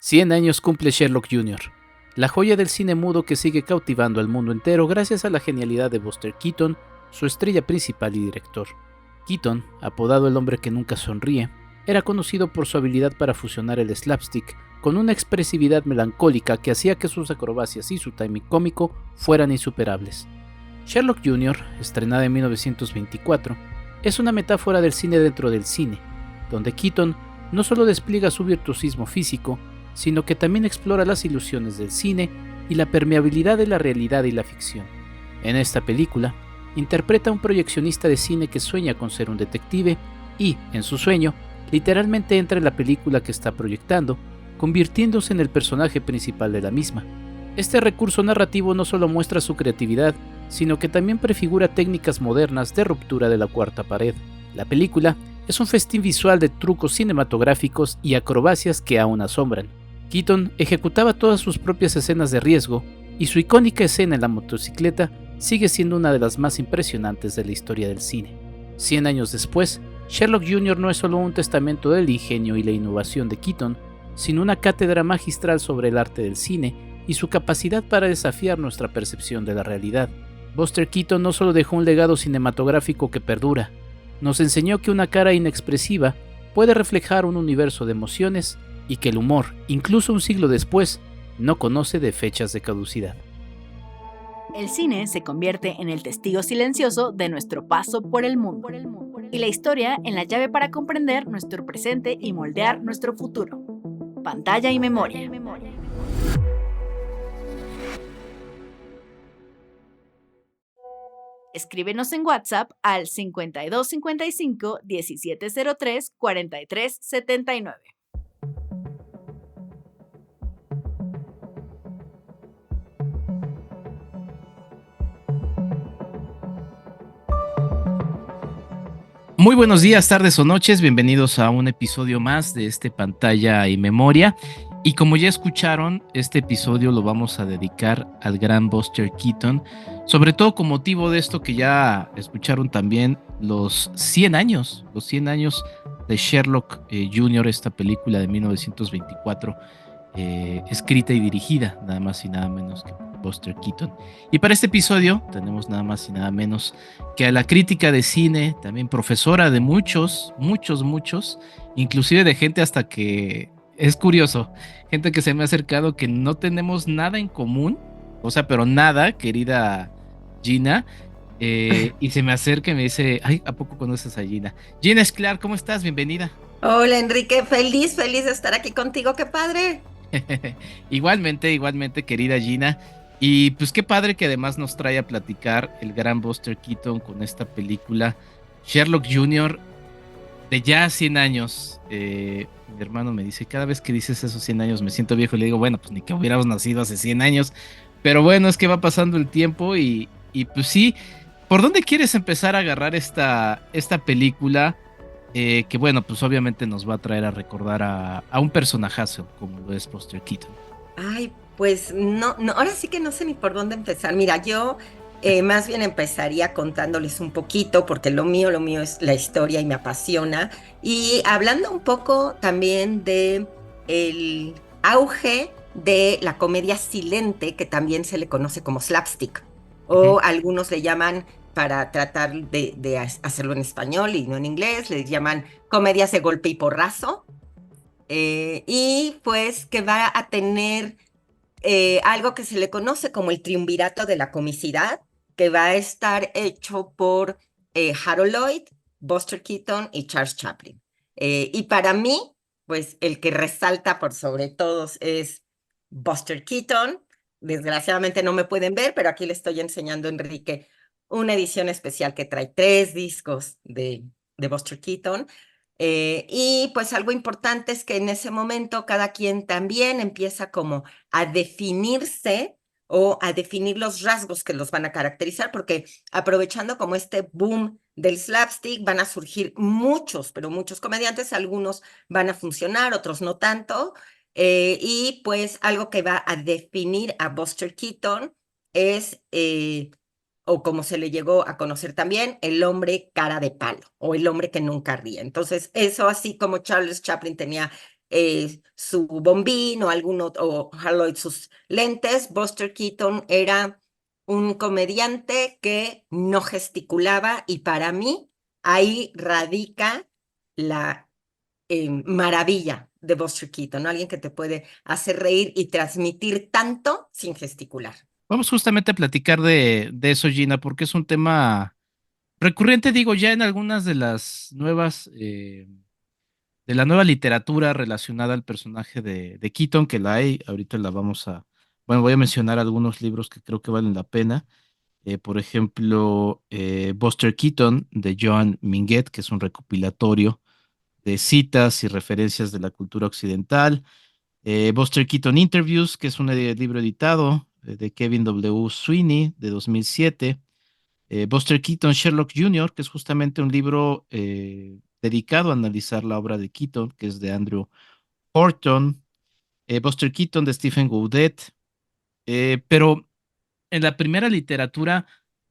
100 años cumple Sherlock Jr., la joya del cine mudo que sigue cautivando al mundo entero gracias a la genialidad de Buster Keaton, su estrella principal y director. Keaton, apodado el hombre que nunca sonríe, era conocido por su habilidad para fusionar el slapstick con una expresividad melancólica que hacía que sus acrobacias y su timing cómico fueran insuperables. Sherlock Jr., estrenada en 1924, es una metáfora del cine dentro del cine, donde Keaton no solo despliega su virtuosismo físico, sino que también explora las ilusiones del cine y la permeabilidad de la realidad y la ficción. En esta película, interpreta a un proyeccionista de cine que sueña con ser un detective y, en su sueño, literalmente entra en la película que está proyectando, convirtiéndose en el personaje principal de la misma. Este recurso narrativo no solo muestra su creatividad, sino que también prefigura técnicas modernas de ruptura de la cuarta pared. La película es un festín visual de trucos cinematográficos y acrobacias que aún asombran. Keaton ejecutaba todas sus propias escenas de riesgo, y su icónica escena en la motocicleta sigue siendo una de las más impresionantes de la historia del cine. 100 años después, Sherlock Jr. no es solo un testamento del ingenio y la innovación de Keaton, sino una cátedra magistral sobre el arte del cine y su capacidad para desafiar nuestra percepción de la realidad. Buster Keaton no solo dejó un legado cinematográfico que perdura, nos enseñó que una cara inexpresiva puede reflejar un universo de emociones y que el humor, incluso un siglo después, no conoce de fechas de caducidad. El cine se convierte en el testigo silencioso de nuestro paso por el mundo, y la historia en la llave para comprender nuestro presente y moldear nuestro futuro. Pantalla y memoria. Escríbenos en WhatsApp al 5255 1703 4379. Muy buenos días, tardes o noches, bienvenidos a un episodio más de este Pantalla y Memoria. Y como ya escucharon, este episodio lo vamos a dedicar al gran Buster Keaton, sobre todo con motivo de esto que ya escucharon también, los 100 años de Sherlock Jr., esta película de 1924, escrita y dirigida nada más y nada menos que por Buster Keaton. Y para este episodio tenemos nada más y nada menos que a la crítica de cine, también profesora de muchos, inclusive de gente hasta que es curioso, gente que se me ha acercado que no tenemos nada en común, o sea, pero nada, querida Gina, y se me acerca y me dice, ay, ¿a poco conoces a Gina? Gina Esclar, ¿cómo estás? Bienvenida. Hola Enrique, feliz de estar aquí contigo, qué padre. Igualmente, querida Gina. Y pues qué padre que además nos trae a platicar el gran Buster Keaton con esta película Sherlock Jr. de ya 100 años. Mi hermano me dice, cada vez que dices esos 100 años me siento viejo y le digo, bueno, pues ni que hubiéramos nacido hace 100 años. Pero bueno, es que va pasando el tiempo y pues sí, ¿por dónde quieres empezar a agarrar esta película? Que bueno, pues obviamente nos va a traer a recordar a un personajazo como lo es Buster Keaton. Ay, pues no, ahora sí que no sé ni por dónde empezar. Mira, yo más bien empezaría contándoles un poquito, porque lo mío es la historia y me apasiona. Y hablando un poco también de el auge de la comedia silente, que también se le conoce como slapstick, Ujú. o algunos le llaman, para tratar de hacerlo en español y no en inglés, les llaman comedias de golpe y porrazo. Y pues que va a tener algo que se le conoce como el triunvirato de la comicidad, que va a estar hecho por Harold Lloyd, Buster Keaton y Charles Chaplin. Y para mí, pues el que resalta por sobre todos es Buster Keaton. Desgraciadamente no me pueden ver, pero aquí le estoy enseñando a Enrique una edición especial que trae 3 discos de Buster Keaton. Y pues algo importante es que en ese momento cada quien también empieza como a definirse o a definir los rasgos que los van a caracterizar, porque aprovechando como este boom del slapstick van a surgir muchos, pero muchos comediantes, algunos van a funcionar, otros no tanto, y pues algo que va a definir a Buster Keaton es o como se le llegó a conocer también, el hombre cara de palo o el hombre que nunca ríe. Entonces, eso así como Charles Chaplin tenía su bombín o o Haloid sus lentes, Buster Keaton era un comediante que no gesticulaba y para mí ahí radica la maravilla de Buster Keaton, ¿no? Alguien que te puede hacer reír y transmitir tanto sin gesticular. Vamos justamente a platicar de eso, Gina, porque es un tema recurrente, digo, ya en algunas de las nuevas, de la nueva literatura relacionada al personaje de Keaton, que la hay, ahorita la vamos a, bueno, voy a mencionar algunos libros que creo que valen la pena. Por ejemplo, Buster Keaton de Joan Minguet, que es un recopilatorio de citas y referencias de la cultura occidental. Buster Keaton Interviews, que es un libro editado de Kevin W. Sweeney de 2007. Buster Keaton Sherlock Jr., que es justamente un libro dedicado a analizar la obra de Keaton, que es de Andrew Horton. Buster Keaton de Stephen Goudet. Pero en la primera literatura,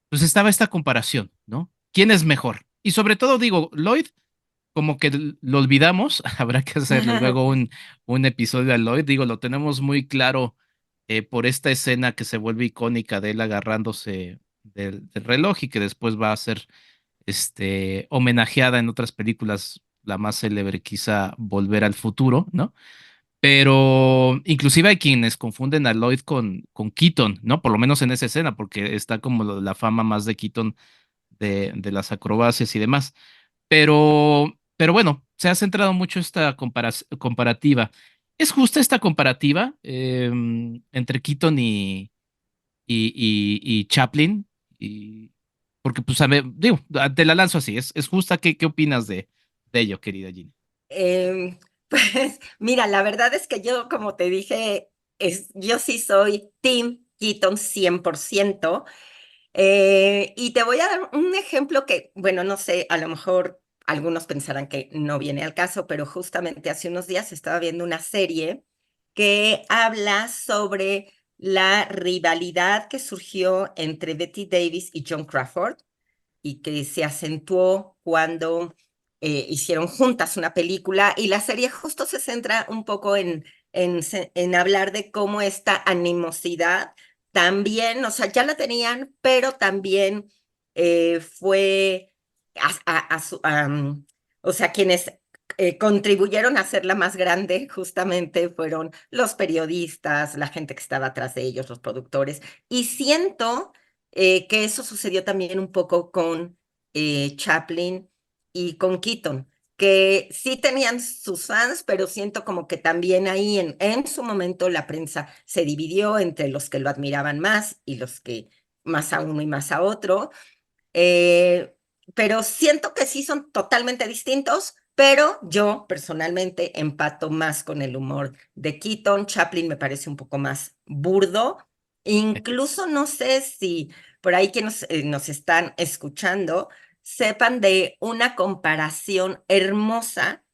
pues estaba esta comparación, ¿no? ¿Quién es mejor? Y sobre todo, digo, Lloyd, como que lo olvidamos, habrá que hacerle luego un episodio a Lloyd, digo, lo tenemos muy claro por esta escena que se vuelve icónica de él agarrándose del reloj y que después va a ser homenajeada en otras películas, la más célebre quizá Volver al Futuro, ¿no? Pero inclusive hay quienes confunden a Lloyd con Keaton, ¿no? Por lo menos en esa escena, porque está como la fama más de Keaton de las acrobacias y demás. Pero bueno, se ha centrado mucho esta comparativa. ¿Es justa esta comparativa entre Keaton y Chaplin? Porque, pues, digo, te la lanzo así, ¿es justa? ¿Qué opinas de ello, querida Gina? Pues mira, la verdad es que yo, como te dije, yo sí soy Team Keaton 100%. Y te voy a dar un ejemplo que, bueno, no sé, a lo mejor algunos pensarán que no viene al caso, pero justamente hace unos días estaba viendo una serie que habla sobre la rivalidad que surgió entre Betty Davis y John Crawford y que se acentuó cuando hicieron juntas una película y la serie justo se centra un poco en hablar de cómo esta animosidad también, o sea, ya la tenían, pero también fue, o sea, quienes contribuyeron a hacerla más grande justamente fueron los periodistas, la gente que estaba atrás de ellos, los productores, y siento que eso sucedió también un poco con Chaplin y con Keaton, que sí tenían sus fans, pero siento como que también ahí en su momento la prensa se dividió entre los que lo admiraban más y los que más a uno y más a otro. Eh, pero siento que sí son totalmente distintos, pero yo personalmente empato más con el humor de Keaton. Chaplin me parece un poco más burdo. Incluso no sé si por ahí que nos están escuchando sepan de una comparación hermosa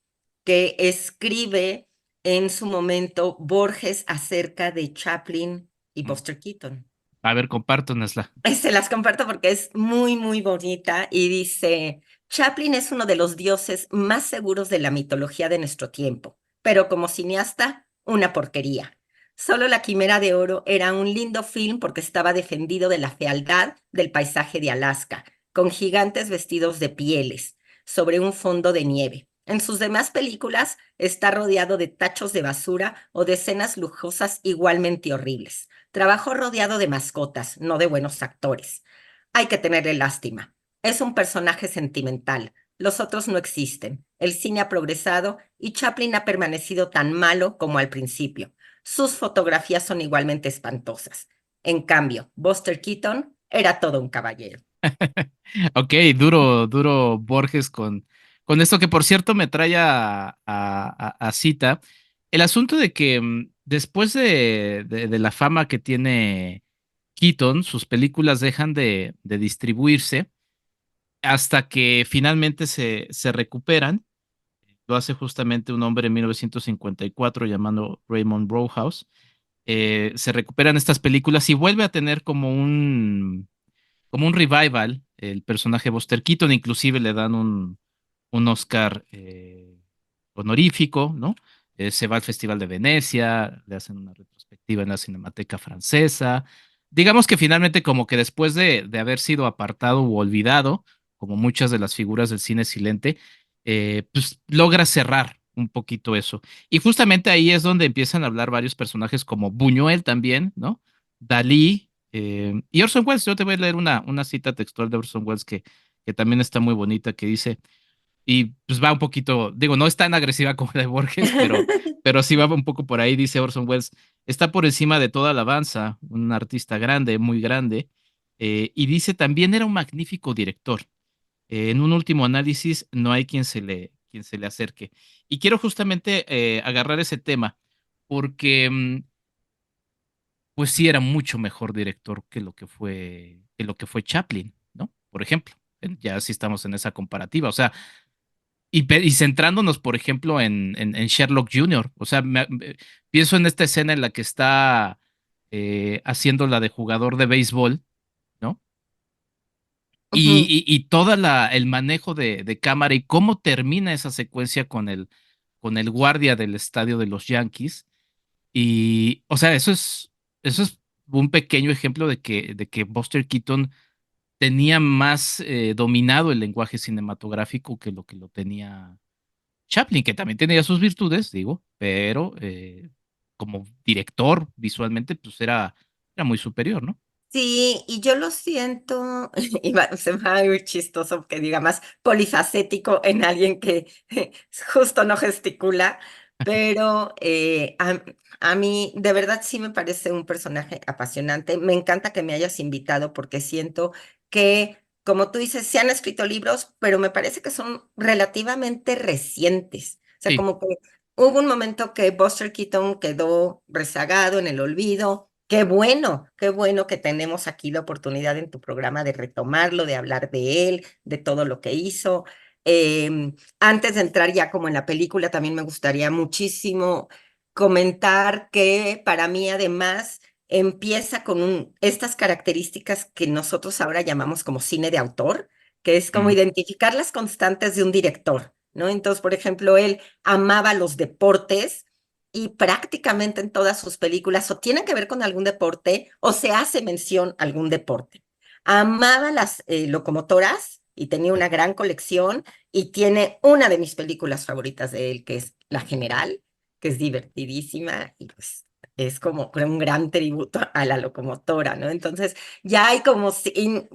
que escribe en su momento Borges acerca de Chaplin y Mm. Buster Keaton. A ver, compártanosla. Se las comparto porque es muy, muy bonita y dice, Chaplin es uno de los dioses más seguros de la mitología de nuestro tiempo, pero como cineasta, una porquería. Solo La Quimera de Oro era un lindo film porque estaba defendido de la fealdad del paisaje de Alaska, con gigantes vestidos de pieles, sobre un fondo de nieve. En sus demás películas está rodeado de tachos de basura o de escenas lujosas igualmente horribles. Trabajo rodeado de mascotas, no de buenos actores. Hay que tenerle lástima. Es un personaje sentimental. Los otros no existen. El cine ha progresado y Chaplin ha permanecido tan malo como al principio. Sus fotografías son igualmente espantosas. En cambio, Buster Keaton era todo un caballero. Ok, duro, duro Borges con esto que por cierto me trae a cita. El asunto de que después de la fama que tiene Keaton, sus películas dejan de distribuirse hasta que finalmente se recuperan. Lo hace justamente un hombre en 1954 llamado Raymond Browhouse. Se recuperan estas películas y vuelve a tener como un revival, el personaje Buster Keaton, inclusive le dan un Oscar honorífico, ¿no? Se va al Festival de Venecia, le hacen una retrospectiva en la Cinemateca Francesa. Digamos que finalmente como que después de haber sido apartado u olvidado, como muchas de las figuras del cine silente, pues logra cerrar un poquito eso. Y justamente ahí es donde empiezan a hablar varios personajes como Buñuel también, ¿no? Dalí y Orson Welles. Yo te voy a leer una cita textual de Orson Welles que también está muy bonita, que dice, y pues va un poquito, digo, no es tan agresiva como la de Borges, pero sí va un poco por ahí, dice Orson Welles, está por encima de toda alabanza, un artista grande, muy grande, y dice también era un magnífico director. En un último análisis, no hay quien se le acerque. Y quiero justamente agarrar ese tema, porque pues sí era mucho mejor director que lo que fue Chaplin, ¿no? Por ejemplo, ya sí estamos en esa comparativa. O sea, y centrándonos, por ejemplo, en Sherlock Jr., o sea, pienso en esta escena en la que está haciendo la de jugador de béisbol, ¿no? Ujú. Y todo el manejo de cámara y cómo termina esa secuencia con el guardia del estadio de los Yankees. Y, o sea, eso es un pequeño ejemplo de que Buster Keaton tenía más dominado el lenguaje cinematográfico que lo tenía Chaplin, que también tenía sus virtudes, digo, pero como director visualmente, pues era muy superior, ¿no? Sí, y yo lo siento, se me va a ir chistoso que diga más polifacético en alguien que justo no gesticula, pero a mí de verdad sí me parece un personaje apasionante. Me encanta que me hayas invitado porque siento que, como tú dices, se han escrito libros, pero me parece que son relativamente recientes. O sea, Sí, como que hubo un momento que Buster Keaton quedó rezagado en el olvido. Qué bueno que tenemos aquí la oportunidad en tu programa de retomarlo, de hablar de él, de todo lo que hizo. Antes de entrar ya como en la película, también me gustaría muchísimo comentar que para mí además empieza con estas características que nosotros ahora llamamos como cine de autor, que es como mm, identificar las constantes de un director, ¿no? Entonces, por ejemplo, él amaba los deportes y prácticamente en todas sus películas o tienen que ver con algún deporte o se hace mención a algún deporte. Amaba las locomotoras y tenía una gran colección y tiene una de mis películas favoritas de él, que es La General, que es divertidísima y pues es como un gran tributo a la locomotora, ¿no? Entonces ya hay como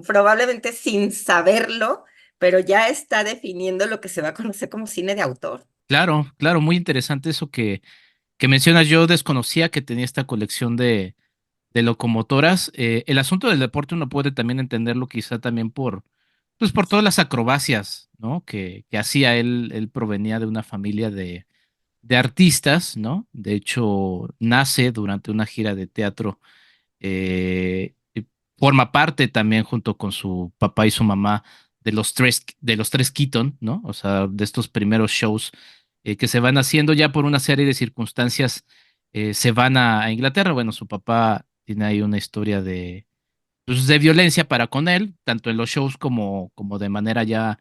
probablemente sin saberlo, pero ya está definiendo lo que se va a conocer como cine de autor. claro, claro, muy interesante eso que mencionas. Yo desconocía que tenía esta colección de locomotoras. El asunto del deporte uno puede también entenderlo quizá también pues por todas las acrobacias, ¿no? Que hacía él. Él provenía de una familia de artistas, ¿no? De hecho, nace durante una gira de teatro. Y forma parte también junto con su papá y su mamá de los tres Keaton, ¿no? O sea, de estos primeros shows que se van haciendo ya por una serie de circunstancias, se van a Inglaterra. Bueno, su papá tiene ahí una historia pues, de violencia para con él, tanto en los shows como de manera ya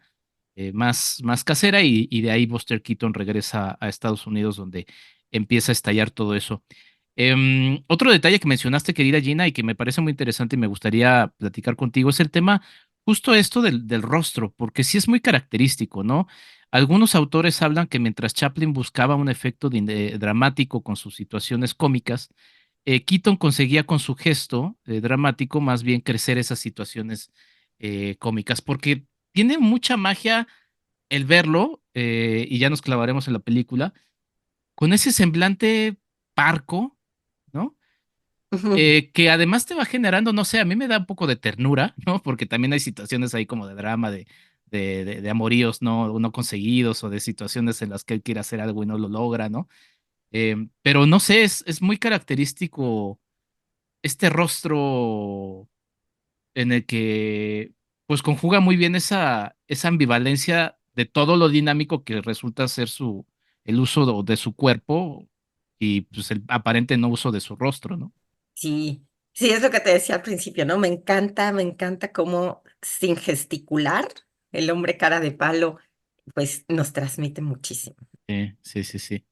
más casera, y de ahí Buster Keaton regresa a Estados Unidos donde empieza a estallar todo eso. Otro detalle que mencionaste, querida Gina, y que me parece muy interesante y me gustaría platicar contigo, es el tema justo esto del rostro, porque sí es muy característico, ¿no? Algunos autores hablan que mientras Chaplin buscaba un efecto dramático con sus situaciones cómicas, Keaton conseguía con su gesto dramático más bien crecer esas situaciones cómicas, porque tiene mucha magia el verlo, y ya nos clavaremos en la película, con ese semblante parco, ¿no? Que además te va generando, no sé, a mí me da un poco de ternura, ¿no? Porque también hay situaciones ahí como de drama, de amoríos no conseguidos o de situaciones en las que él quiere hacer algo y no lo logra, ¿no? Pero no sé, es muy característico este rostro en el que pues conjuga muy bien esa ambivalencia de todo lo dinámico que resulta ser el uso de su cuerpo y pues el aparente no uso de su rostro, ¿no? Sí, sí, es lo que te decía al principio, ¿no? Me encanta cómo sin gesticular, el hombre cara de palo, pues nos transmite muchísimo. Sí, sí, sí.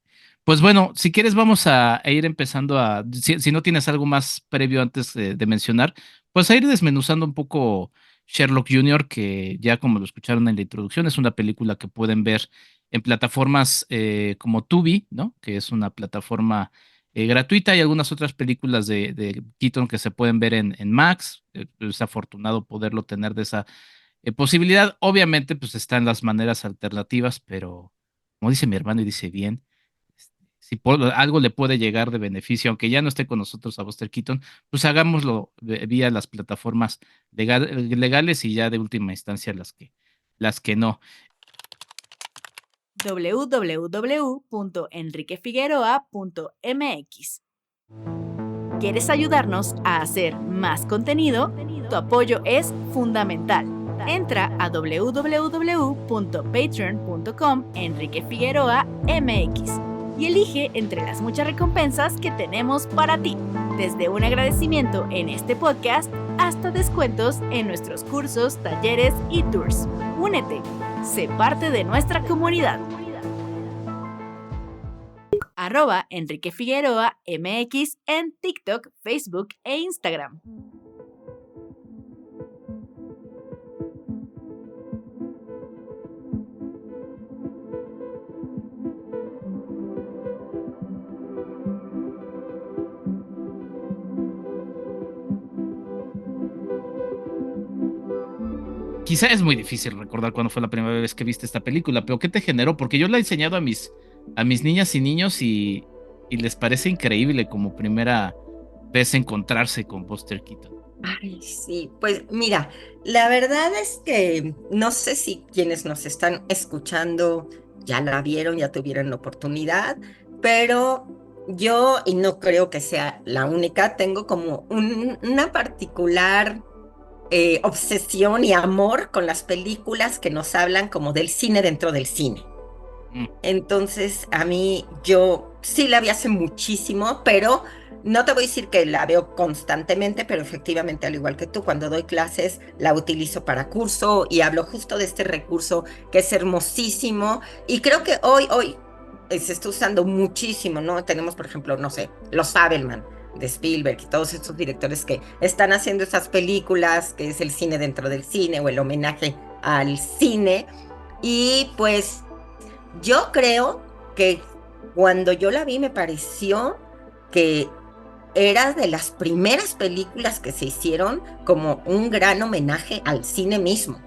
Pues bueno, si quieres vamos a ir empezando si no tienes algo más previo antes de mencionar, pues a ir desmenuzando un poco Sherlock Jr., que ya como lo escucharon en la introducción, es una película que pueden ver en plataformas como Tubi, ¿no? Que es una plataforma gratuita, y algunas otras películas de Keaton que se pueden ver en Max. Es afortunado poderlo tener de esa posibilidad. Obviamente, pues están las maneras alternativas, pero como dice mi hermano y dice bien, si algo le puede llegar de beneficio, aunque ya no esté con nosotros a Buster Keaton, pues hagámoslo vía las plataformas legales y ya de última instancia las que no. www.enriquefigueroa.mx. ¿Quieres ayudarnos a hacer más contenido? Tu apoyo es fundamental. Entra a www.patreon.com Enrique Figueroa MX y elige entre las muchas recompensas que tenemos para ti, desde un agradecimiento en este podcast hasta descuentos en nuestros cursos, talleres y tours. Únete, sé parte de nuestra comunidad. @Enrique Figueroa MX en TikTok, Facebook e Instagram. Quizá es muy difícil recordar cuándo fue la primera vez que viste esta película, pero ¿qué te generó? Porque yo la he enseñado a mis niñas y niños y les parece increíble como primera vez encontrarse con Buster Keaton. Ay, sí, pues mira, la verdad es que no sé si quienes nos están escuchando ya la vieron, ya tuvieron la oportunidad, pero yo, y no creo que sea la única, tengo como una particular obsesión y amor con las películas que nos hablan como del cine dentro del cine. Mm. Entonces, a mí, yo sí la vi hace muchísimo, pero no te voy a decir que la veo constantemente, pero efectivamente, al igual que tú, cuando doy clases, la utilizo para curso y hablo justo de este recurso que es hermosísimo. Y creo que hoy se está usando muchísimo, ¿no? Tenemos, por ejemplo, no sé, los Fabelman de Spielberg y todos estos directores que están haciendo esas películas, que es el cine dentro del cine o el homenaje al cine. Y pues yo creo que cuando yo la vi me pareció que era de las primeras películas que se hicieron como un gran homenaje al cine mismo.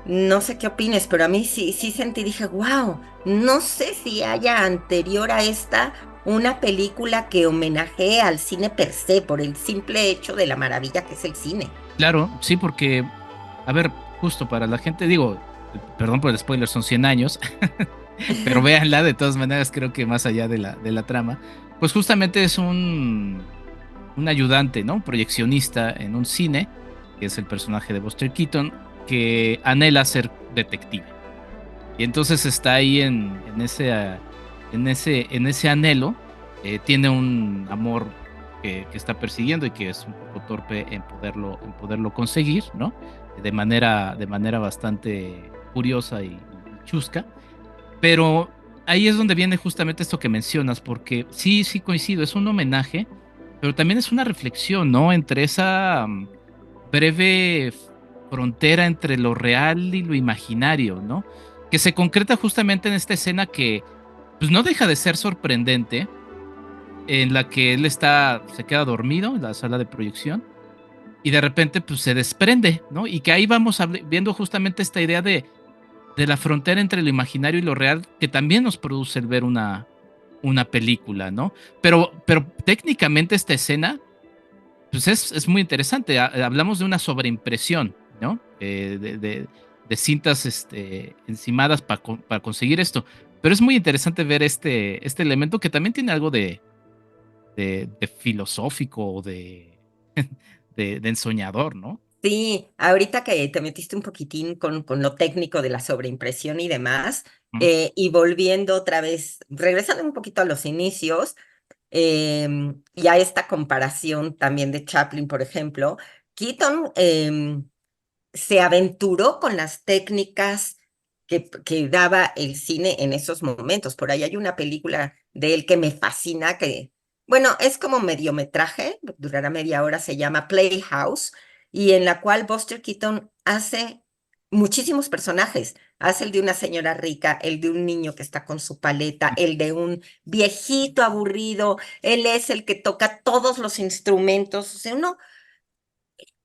No sé qué opines, pero a mí sí sentí, dije, wow, no sé si haya anterior a esta una película que homenajee al cine per se, por el simple hecho de la maravilla que es el cine. Claro, sí, porque, a ver, justo para la gente, digo, perdón por el spoiler, son 100 años, pero véanla de todas maneras, creo que más allá de la trama, pues justamente es un ayudante, ¿no? Un proyeccionista en un cine, que es el personaje de Buster Keaton, que anhela ser detective. Y entonces está ahí en ese anhelo, tiene un amor que está persiguiendo y que es un poco torpe en poderlo conseguir, ¿no? De manera bastante curiosa y chusca. Pero ahí es donde viene justamente esto que mencionas, porque sí, sí coincido, es un homenaje, pero también es una reflexión, ¿no? Entre esa breve frontera entre lo real y lo imaginario, ¿no? Que se concreta justamente en esta escena que, pues no deja de ser sorprendente, en la que él se queda dormido en la sala de proyección y de repente, pues se desprende, ¿no? Y que ahí vamos viendo justamente esta idea de la frontera entre lo imaginario y lo real, que también nos produce el ver una película, ¿no? Pero técnicamente esta escena, pues es muy interesante. Hablamos de una sobreimpresión, ¿no? De cintas encimadas para conseguir esto. Pero es muy interesante ver este elemento que también tiene algo de filosófico o de ensoñador, ¿no? Sí, ahorita que te metiste un poquitín con lo técnico de la sobreimpresión y demás, Mm. y volviendo otra vez, regresando un poquito a los inicios, y a esta comparación también de Chaplin, por ejemplo, Keaton se aventuró con las técnicas que daba el cine en esos momentos. Por ahí hay una película de él que me fascina, que, bueno, es como mediometraje, durará media hora, se llama Playhouse, y en la cual Buster Keaton hace muchísimos personajes. Hace el de una señora rica, el de un niño que está con su paleta, el de un viejito aburrido, él es el que toca todos los instrumentos. O sea,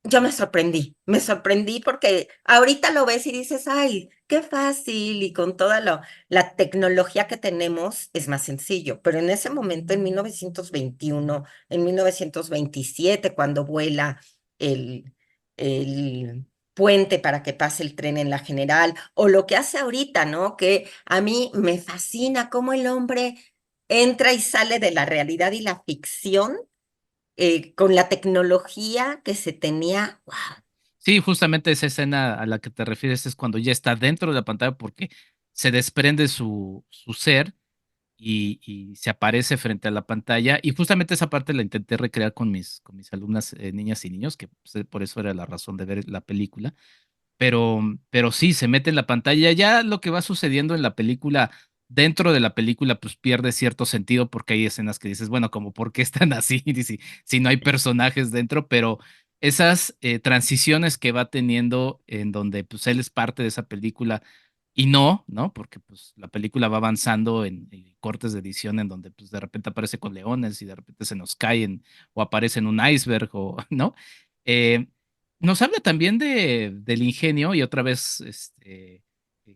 yo me sorprendí porque ahorita lo ves y dices, ay, qué fácil y con toda la tecnología que tenemos es más sencillo, pero en ese momento, en 1921, en 1927, cuando vuela el, el puente para que pase el tren en la General, o lo que hace ahorita, ¿no? Que a mí me fascina cómo el hombre entra y sale de la realidad y la ficción con la tecnología que se tenía. ¡Wow! Sí, justamente esa escena a la que te refieres es cuando ya está dentro de la pantalla porque se desprende su ser y se aparece frente a la pantalla. Y justamente esa parte la intenté recrear con mis alumnas, niñas y niños, que pues, por eso era la razón de ver la película. Pero sí, se mete en la pantalla. Ya lo que va sucediendo en la película, dentro de la película, pues pierde cierto sentido porque hay escenas que dices, bueno, como por qué están así, si no hay personajes dentro, pero esas transiciones que va teniendo en donde pues él es parte de esa película y ¿no? Porque pues la película va avanzando en cortes de edición en donde pues de repente aparece con leones y de repente se nos caen o aparece en un iceberg o, ¿no? Eh, Nos habla también del ingenio y otra vez,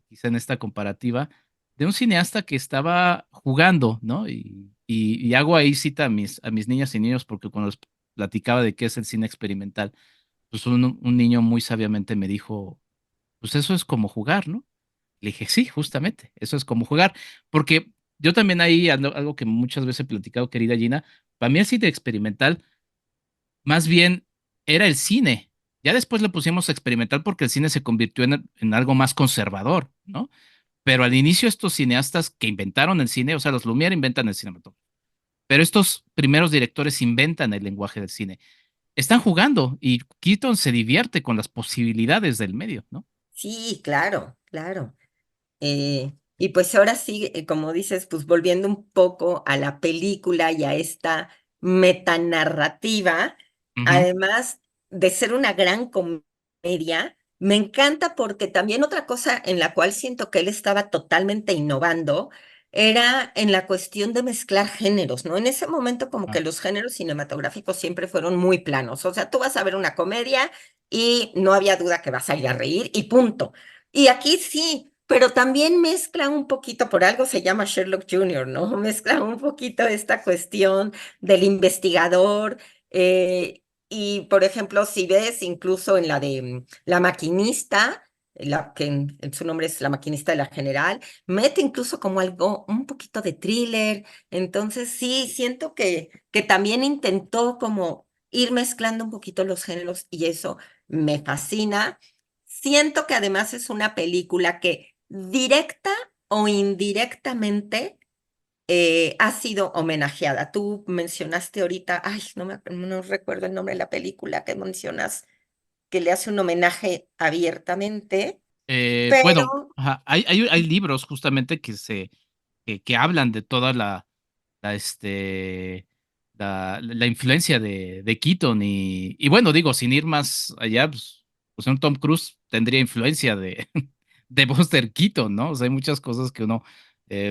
quizá en esta comparativa, de un cineasta que estaba jugando, ¿no? Y hago ahí cita a mis niñas y niños porque cuando les platicaba de qué es el cine experimental, pues un niño muy sabiamente me dijo, pues eso es como jugar, ¿no? Le dije, sí, justamente, eso es como jugar, porque yo también ahí, algo que muchas veces he platicado, querida Gina, para mí el cine experimental más bien era el cine. Ya después le pusimos experimental porque el cine se convirtió en algo más conservador, ¿no? Pero al inicio estos cineastas que inventaron el cine, o sea, los Lumière inventan el cinematógrafo, pero estos primeros directores inventan el lenguaje del cine. Están jugando y Keaton se divierte con las posibilidades del medio, ¿no? Sí, claro, claro. Y pues ahora sí, como dices, pues volviendo un poco a la película y a esta metanarrativa, Ujú. además de ser una gran comedia, me encanta porque también otra cosa en la cual siento que él estaba totalmente innovando era en la cuestión de mezclar géneros, ¿no? En ese momento como Ah, que los géneros cinematográficos siempre fueron muy planos, o sea, tú vas a ver una comedia y no había duda que vas a ir a reír y punto. Y aquí sí, pero también mezcla un poquito, por algo se llama Sherlock Jr., ¿no? Mezcla un poquito esta cuestión del investigador. Y, por ejemplo, si ves incluso en la de La Maquinista, que en su nombre es La Maquinista de la General, mete incluso como algo, un poquito de thriller. Entonces, sí, siento que también intentó como ir mezclando un poquito los géneros y eso me fascina. Siento que además es una película que directa o indirectamente ha sido homenajeada. Tú mencionaste ahorita, ay, no recuerdo el nombre de la película que mencionas, que le hace un homenaje abiertamente, bueno, pero ajá, hay libros justamente que hablan de toda la, la influencia de Keaton y bueno, digo, sin ir más allá, pues un Tom Cruise tendría influencia de Buster Keaton, ¿no? O sea, hay muchas cosas que uno,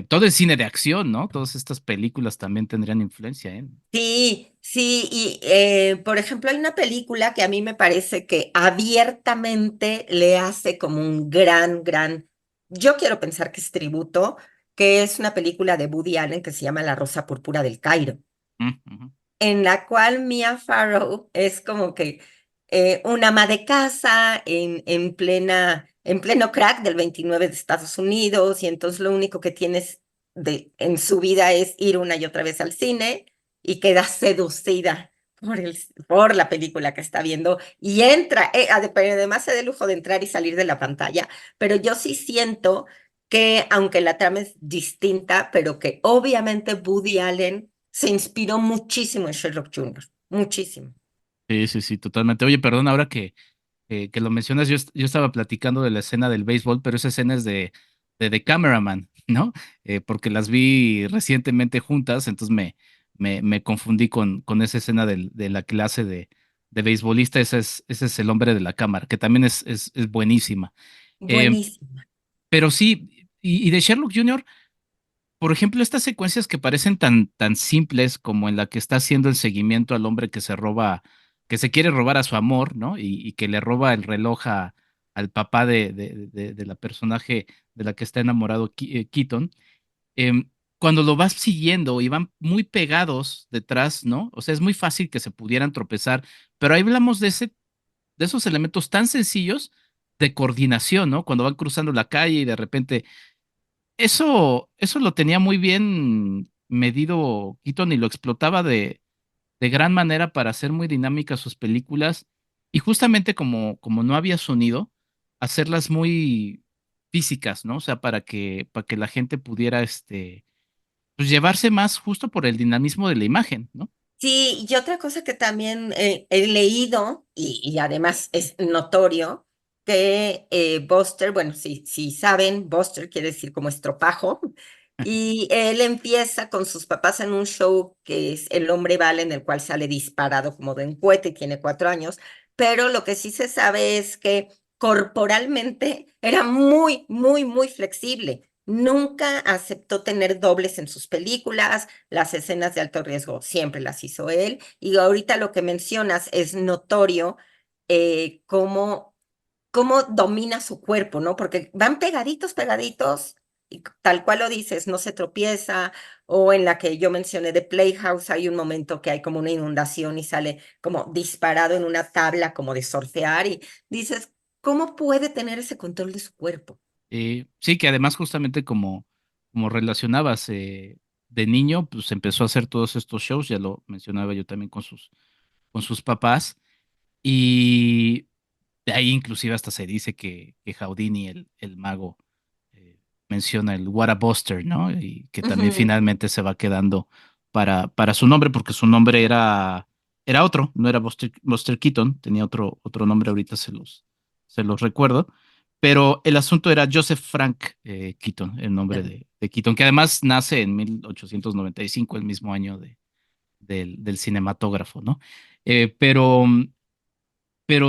todo el cine de acción, ¿no? Todas estas películas también tendrían influencia, ¿eh? sí, sí, y por ejemplo hay una película que a mí me parece que abiertamente le hace como un yo quiero pensar que es tributo, que es una película de Woody Allen que se llama La Rosa Púrpura del Cairo, Ujú. en la cual Mia Farrow es como que una ama de casa en pleno crack del 29 de Estados Unidos, y entonces lo único que tienes en su vida es ir una y otra vez al cine y queda seducida por la película que está viendo y entra, pero además se da el lujo de entrar y salir de la pantalla, pero yo sí siento que aunque la trama es distinta, pero que obviamente Woody Allen se inspiró muchísimo en Sherlock Jr., muchísimo. Sí, sí, sí, totalmente. Oye, perdón, ahora que lo mencionas, yo estaba platicando de la escena del béisbol, pero esa escena es de The Cameraman, ¿no? Porque las vi recientemente juntas, entonces me confundí con esa escena de la clase de beisbolista, ese es el hombre de la cámara, que también es buenísima. Eh, Buenísimo. pero sí, y de Sherlock Jr., por ejemplo, estas secuencias que parecen tan simples como en la que está haciendo el seguimiento al hombre que se roba, que se quiere robar a su amor, ¿no? Y que le roba el reloj al papá de la personaje de la que está enamorado Keaton. Cuando lo vas siguiendo y van muy pegados detrás, ¿no? O sea, es muy fácil que se pudieran tropezar, pero ahí hablamos de esos elementos tan sencillos de coordinación, ¿no? Cuando van cruzando la calle y de repente eso lo tenía muy bien medido Keaton y lo explotaba de gran manera para hacer muy dinámicas sus películas y justamente como no había sonido, hacerlas muy físicas, ¿no? O sea, para que la gente pudiera, pues llevarse más justo por el dinamismo de la imagen, ¿no? Sí, y otra cosa que también he leído y además es notorio, que Buster, bueno, si saben, Buster quiere decir como estropajo, y él empieza con sus papás en un show que es El Hombre Bala, en el cual sale disparado como de un cohete y tiene 4 años, pero lo que sí se sabe es que corporalmente era muy, muy, muy flexible. Nunca aceptó tener dobles en sus películas, las escenas de alto riesgo siempre las hizo él. Y ahorita lo que mencionas es notorio cómo, cómo domina su cuerpo, ¿no? Porque van pegaditos, pegaditos, y tal cual lo dices, no se tropieza. O en la que yo mencioné de Playhouse, hay un momento que hay como una inundación y sale como disparado en una tabla como de surfear y dices, ¿cómo puede tener ese control de su cuerpo? Sí, que además justamente como relacionabas de niño, pues empezó a hacer todos estos shows, ya lo mencionaba yo también con sus papás. Y de ahí inclusive hasta se dice que Houdini, el mago, menciona el What a Buster, ¿no? Y que también Ujú. finalmente se va quedando para su nombre, porque su nombre era otro, no era Buster Keaton, tenía otro nombre, ahorita se los recuerdo. Pero el asunto era Joseph Frank Keaton, el nombre de Keaton, que además nace en 1895, el mismo año del cinematógrafo, ¿no? Pero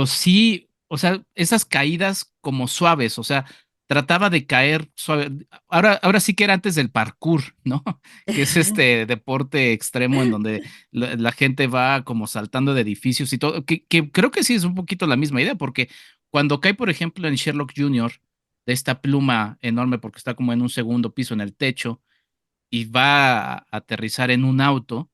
sí, o sea, esas caídas como suaves, o sea, trataba de caer suave. Ahora sí que era antes del parkour, ¿no? Que es este deporte extremo en donde la gente va como saltando de edificios y todo, que creo que sí es un poquito la misma idea, porque cuando cae, por ejemplo, en Sherlock Jr., de esta pluma enorme, porque está como en un segundo piso en el techo, y va a aterrizar en un auto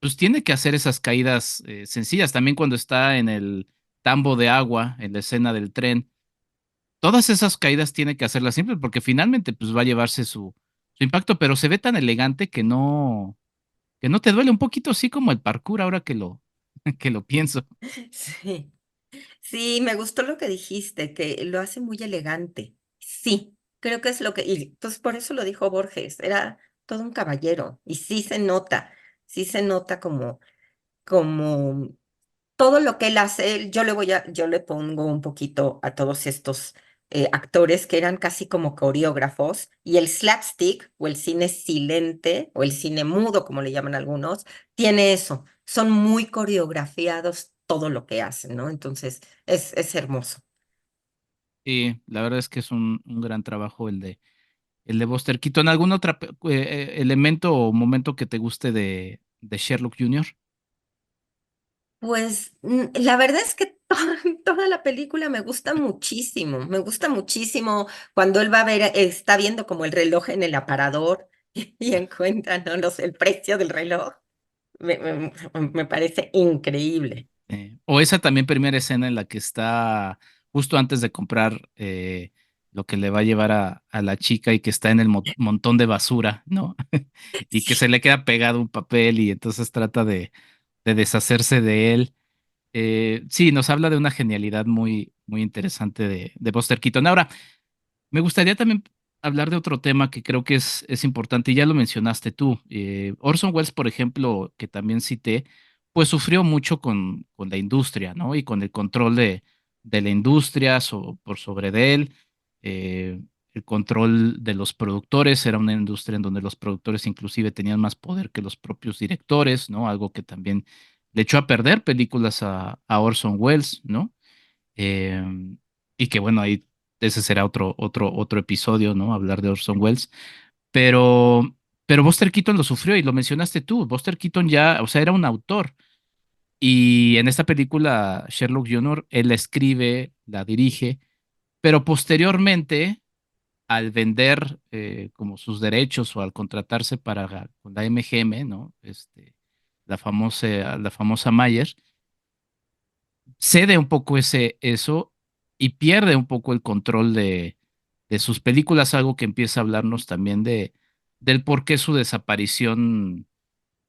pues tiene que hacer esas caídas sencillas. También cuando está en el tambo de agua, en la escena del tren, todas esas caídas tiene que hacerlas simples porque finalmente pues va a llevarse su impacto, pero se ve tan elegante que no te duele un poquito así como el parkour ahora que lo pienso. Sí. Sí, me gustó lo que dijiste, que lo hace muy elegante. Sí, creo que es lo que, y pues por eso lo dijo Borges, era todo un caballero, y sí se nota como todo lo que él hace, yo le pongo un poquito a todos estos actores que eran casi como coreógrafos, y el slapstick, o el cine silente, o el cine mudo, como le llaman algunos, tiene eso, son muy coreografiados todo lo que hacen, ¿no? Entonces, es hermoso. Y la verdad es que es un gran trabajo el de Buster Keaton. ¿Algún otro elemento o momento que te guste de Sherlock Jr.? Pues la verdad es que toda la película me gusta muchísimo cuando él va a ver, está viendo como el reloj en el aparador y encuentra, ¿no? El precio del reloj. Me parece increíble. O esa también primera escena en la que está justo antes de comprar lo que le va a llevar a la chica y que está en el montón de basura, ¿no? Y que se le queda pegado un papel y entonces trata de deshacerse de él. Sí, nos habla de una genialidad muy interesante de Buster Keaton. Ahora, me gustaría también hablar de otro tema que creo que es importante y ya lo mencionaste tú. Orson Welles, por ejemplo, que también cité, pues sufrió mucho con la industria, ¿no? Y con el control de la industria por sobre de él. Eh, el control de los productores, era una industria en donde los productores inclusive tenían más poder que los propios directores, ¿no? Algo que también le echó a perder películas a Orson Welles, ¿no? Eh, y que bueno, ahí ese será otro episodio, ¿no? Hablar de Orson Welles. Pero, pero Buster Keaton lo sufrió y lo mencionaste tú. Buster Keaton ya, o sea, era un autor. Y en esta película, Sherlock Jr., él la escribe, la dirige, pero posteriormente, al vender como sus derechos o al contratarse para con la MGM, ¿no? La famosa Mayer, cede un poco eso y pierde un poco el control de sus películas, algo que empieza a hablarnos también del por qué su desaparición,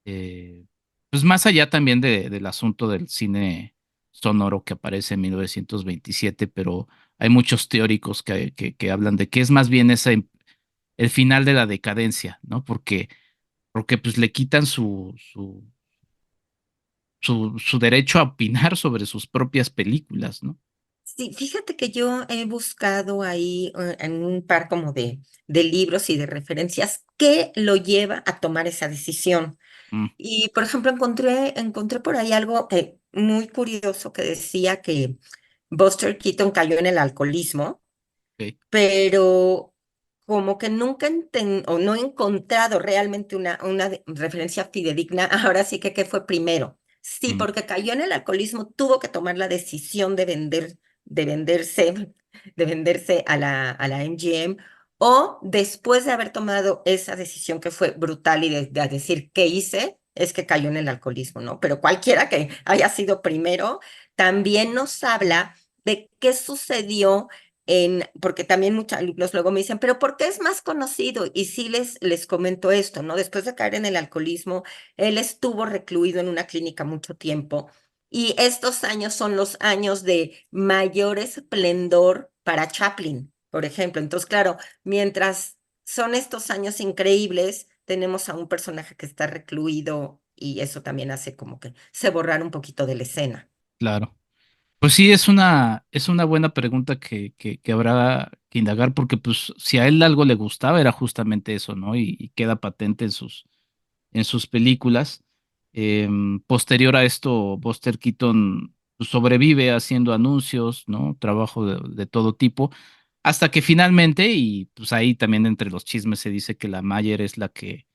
eh, pues más allá también del asunto del cine sonoro que aparece en 1927, pero hay muchos teóricos que hablan de que es más bien el final de la decadencia, ¿no? Porque pues le quitan su derecho a opinar sobre sus propias películas, ¿no? Sí, fíjate que yo he buscado ahí en un par como de libros y de referencias qué lo lleva a tomar esa decisión. Mm, Y, por ejemplo, encontré por ahí algo muy curioso que decía que Buster Keaton cayó en el alcoholismo, ok. pero como que nunca o no he encontrado realmente una referencia fidedigna. Ahora sí que, ¿qué fue primero? Sí, Mm, porque cayó en el alcoholismo, tuvo que tomar la decisión de venderse, de venderse a la MGM, o después de haber tomado esa decisión que fue brutal y de decir, ¿qué hice? Es que cayó en el alcoholismo, ¿no? Pero cualquiera que haya sido primero, también nos habla de qué sucedió porque también muchos alumnos luego me dicen, pero ¿por qué es más conocido? Y sí les comento esto, ¿no? Después de caer en el alcoholismo, él estuvo recluido en una clínica mucho tiempo y estos años son los años de mayor esplendor para Chaplin, por ejemplo. Entonces, claro, mientras son estos años increíbles, tenemos a un personaje que está recluido y eso también hace como que se borrar un poquito de la escena. claro. Pues sí, es una buena pregunta que habrá que indagar, porque pues si a él algo le gustaba era justamente eso, ¿no? Y queda patente en sus películas. Posterior a esto, Buster Keaton pues, sobrevive haciendo anuncios, ¿no? Trabajo de todo tipo, hasta que finalmente, y pues ahí también entre los chismes se dice que la Mayer es la que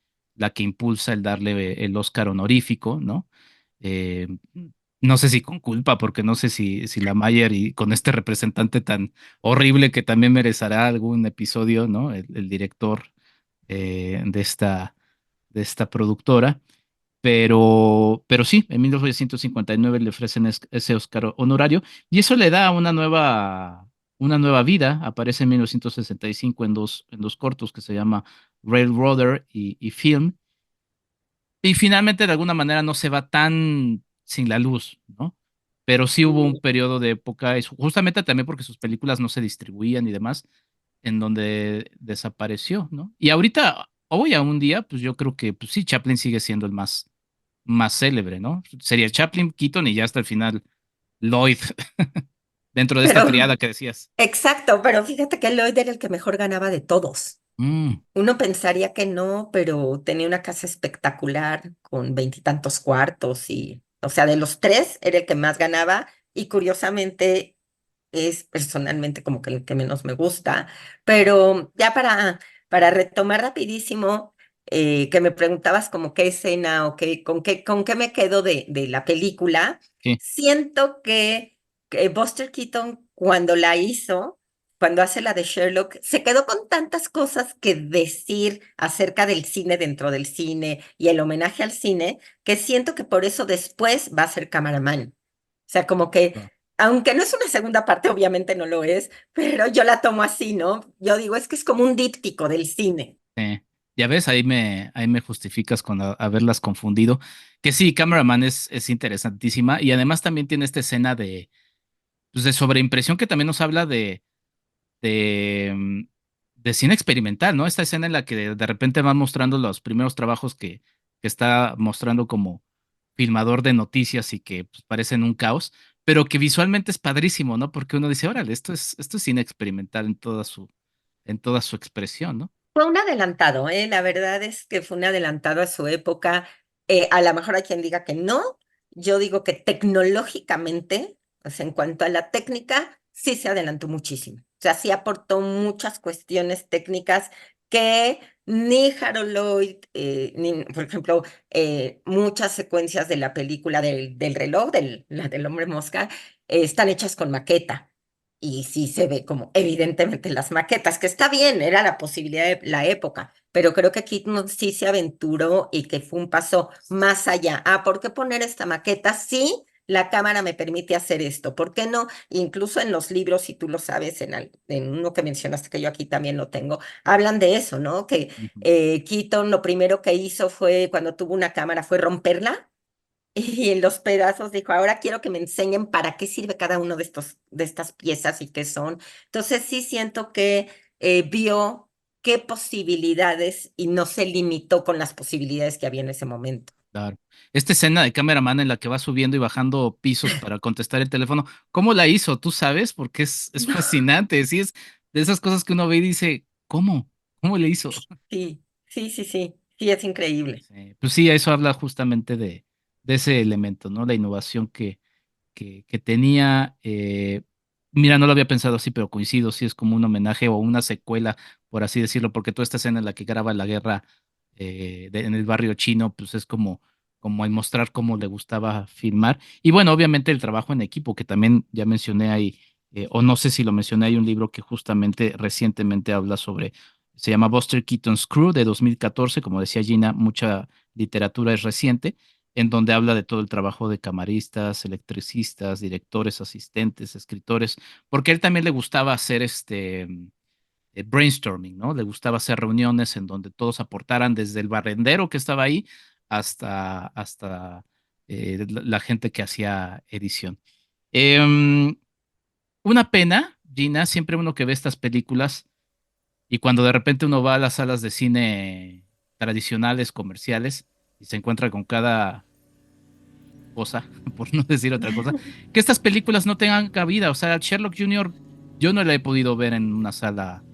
impulsa el darle el Oscar honorífico, ¿no? Eh, no sé si con culpa, porque no sé si la Mayer y con este representante tan horrible que también merecerá algún episodio, ¿no? El director de esta productora. Pero sí, en 1959 le ofrecen ese Oscar honorario y eso le da una nueva vida. Aparece en 1965 en dos cortos que se llama Railroader y Film. Y finalmente, de alguna manera, no se va tan sin la luz, ¿no? Pero sí hubo un periodo de época, y justamente también porque sus películas no se distribuían y demás, en donde desapareció, ¿no? Y ahorita, hoy a un día, pues yo creo que, pues sí, Chaplin sigue siendo el más célebre, ¿no? Sería Chaplin, Keaton y ya hasta el final Lloyd, dentro de esta Pero, triada que decías. exacto, pero fíjate que Lloyd era el que mejor ganaba de todos. Mm, Uno pensaría que no, pero tenía una casa espectacular con veintitantos cuartos y, o sea, de los tres era el que más ganaba y curiosamente es personalmente como que el que menos me gusta. Pero ya para retomar rapidísimo, que me preguntabas como qué escena o con qué me quedo de la película, sí, siento que Buster Keaton cuando la hizo cuando hace la de Sherlock, se quedó con tantas cosas que decir acerca del cine dentro del cine y el homenaje al cine, que siento que por eso después va a ser cameraman. O sea, como que, claro. aunque no es una segunda parte, obviamente no lo es, pero yo la tomo así, ¿no? Yo digo, es que es como un díptico del cine. Ya ves, ahí me justificas con haberlas confundido. Que sí, Cameraman es interesantísima y además también tiene esta escena pues de sobreimpresión que también nos habla de, mm, de cine experimental, ¿no? Esta escena en la que de repente van mostrando los primeros trabajos que está mostrando como filmador de noticias y que pues, parecen un caos, pero que visualmente es padrísimo, ¿no? Porque uno dice, órale, esto es cine experimental en toda su en toda su expresión, ¿no? Fue un adelantado, ¿eh? La verdad es que fue un adelantado a su época. A lo mejor hay quien diga que no. Yo digo que tecnológicamente, o sea, en cuanto a la técnica, sí se adelantó muchísimo. O sea, sí aportó muchas cuestiones técnicas que ni Harold Lloyd, ni, por ejemplo, muchas secuencias de la película del reloj, la del hombre mosca, están hechas con maqueta. Y sí se ve como evidentemente las maquetas, que está bien, era la posibilidad de la época, pero creo que Keaton sí se aventuró y que fue un paso más allá. Ah, ¿por qué poner esta maqueta? Sí, la cámara me permite hacer esto, ¿por qué no? Incluso en los libros, si tú lo sabes, en uno que mencionaste, que yo aquí también lo tengo, hablan de eso, ¿no? Que Ujú. Keaton lo primero que hizo fue, cuando tuvo una cámara, fue romperla y en los pedazos dijo, ahora quiero que me enseñen para qué sirve cada uno de estas piezas y qué son. Entonces sí siento que vio qué posibilidades y no se limitó con las posibilidades que había en ese momento. Claro. Esta escena de cameraman en la que va subiendo y bajando pisos para contestar el teléfono, ¿cómo la hizo? ¿Tú sabes? Porque es fascinante. Sí, es de esas cosas que uno ve y dice, ¿cómo? ¿Cómo le hizo? Sí, sí, sí, sí, sí, es increíble. Sí, pues sí, eso habla justamente de ese elemento, ¿no? La innovación que tenía. Mira, no lo había pensado así, pero coincido, sí es como un homenaje o una secuela, por así decirlo, porque toda esta escena en la que graba la guerra en el barrio chino, pues es como el mostrar cómo le gustaba filmar. Y bueno, obviamente el trabajo en equipo, que también ya mencioné ahí, o no sé si lo mencioné, hay un libro que justamente recientemente habla sobre, se llama Buster Keaton's Crew de 2014, como decía Gina, mucha literatura es reciente en donde habla de todo el trabajo de camaristas, electricistas, directores, asistentes, escritores, porque a él también le gustaba hacer brainstorming, ¿no? Le gustaba hacer reuniones en donde todos aportaran desde el barrendero que estaba ahí hasta la gente que hacía edición. Em, una pena, Gina, siempre uno que ve estas películas y cuando de repente uno va a las salas de cine tradicionales, comerciales, y se encuentra con cada cosa, por no decir otra cosa, que estas películas no tengan cabida. O sea, Sherlock Jr. yo no la he podido ver en una sala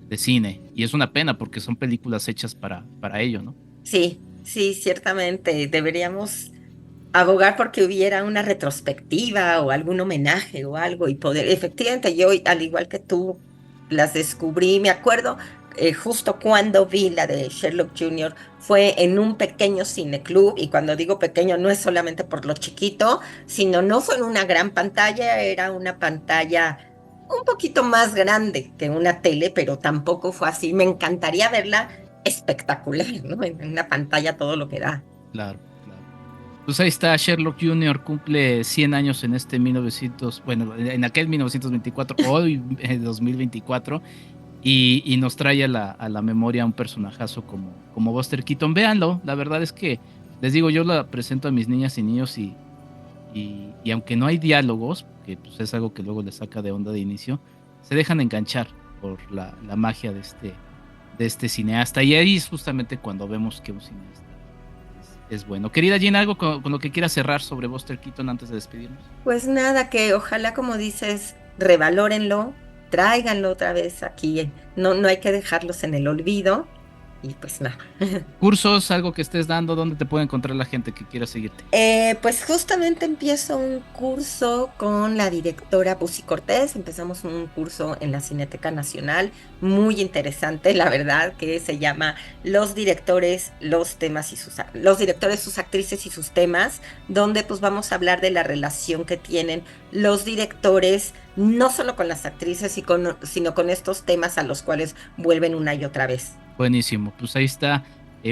de cine y es una pena porque son películas hechas para ello, ¿no? Sí, sí, ciertamente. Deberíamos abogar porque hubiera una retrospectiva o algún homenaje o algo y poder, efectivamente, yo al igual que tú las descubrí, me acuerdo justo cuando vi la de Sherlock Jr. fue en un pequeño cineclub y cuando digo pequeño no es solamente por lo chiquito, sino no fue en una gran pantalla, era una pantalla un poquito más grande que una tele, pero tampoco fue así. Me encantaría verla espectacular, ¿no? En una pantalla todo lo que da. Claro, claro. Pues ahí está, Sherlock Jr. cumple 100 años en este 1900, bueno, en aquel 1924, hoy 2024, y nos trae a la memoria un personajazo como Buster Keaton. Véanlo, la verdad es que, les digo, yo la presento a mis niñas y niños y aunque no hay diálogos, que pues, es algo que luego les saca de onda de inicio, se dejan enganchar por la magia de este cineasta. Y ahí es justamente cuando vemos que un cineasta es bueno. Querida Gina, ¿algo con lo que quieras cerrar sobre Buster Keaton antes de despedirnos? Pues nada, que ojalá, como dices, revalórenlo, tráiganlo otra vez aquí. No, no hay que dejarlos en el olvido. Y pues nada. Cursos, algo que estés dando, ¿dónde te puede encontrar la gente que quiera seguirte? Pues justamente empiezo un curso con la directora Pussy Cortés. Empezamos un curso en la Cineteca Nacional, muy interesante, la verdad, que se llama Los directores, los temas y los directores, sus actrices y sus temas, donde pues vamos a hablar de la relación que tienen los directores, no solo con las actrices, sino con estos temas a los cuales vuelven una y otra vez. Buenísimo, pues ahí está.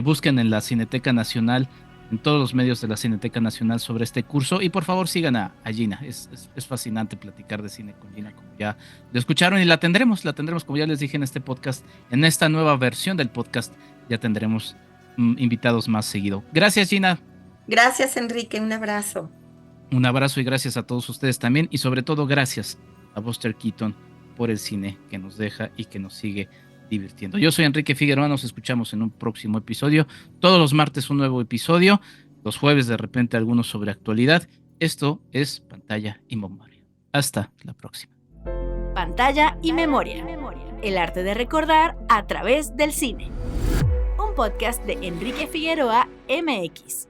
Busquen en la Cineteca Nacional, en todos los medios de la Cineteca Nacional sobre este curso y por favor sigan a Gina. Es fascinante platicar de cine con Gina, como ya lo escucharon y la tendremos como ya les dije en este podcast, en esta nueva versión del podcast ya tendremos invitados más seguido. Gracias Gina, Gracias, Enrique, un abrazo. un abrazo y gracias a todos ustedes también y sobre todo gracias a Buster Keaton por el cine que nos deja y que nos sigue divirtiendo. Yo soy Enrique Figueroa, nos escuchamos en un próximo episodio. Todos los martes un nuevo episodio, los jueves de repente algunos sobre actualidad. Esto es Pantalla y Memoria. Hasta la próxima. Pantalla y memoria. El arte de recordar a través del cine. Un podcast de Enrique Figueroa MX.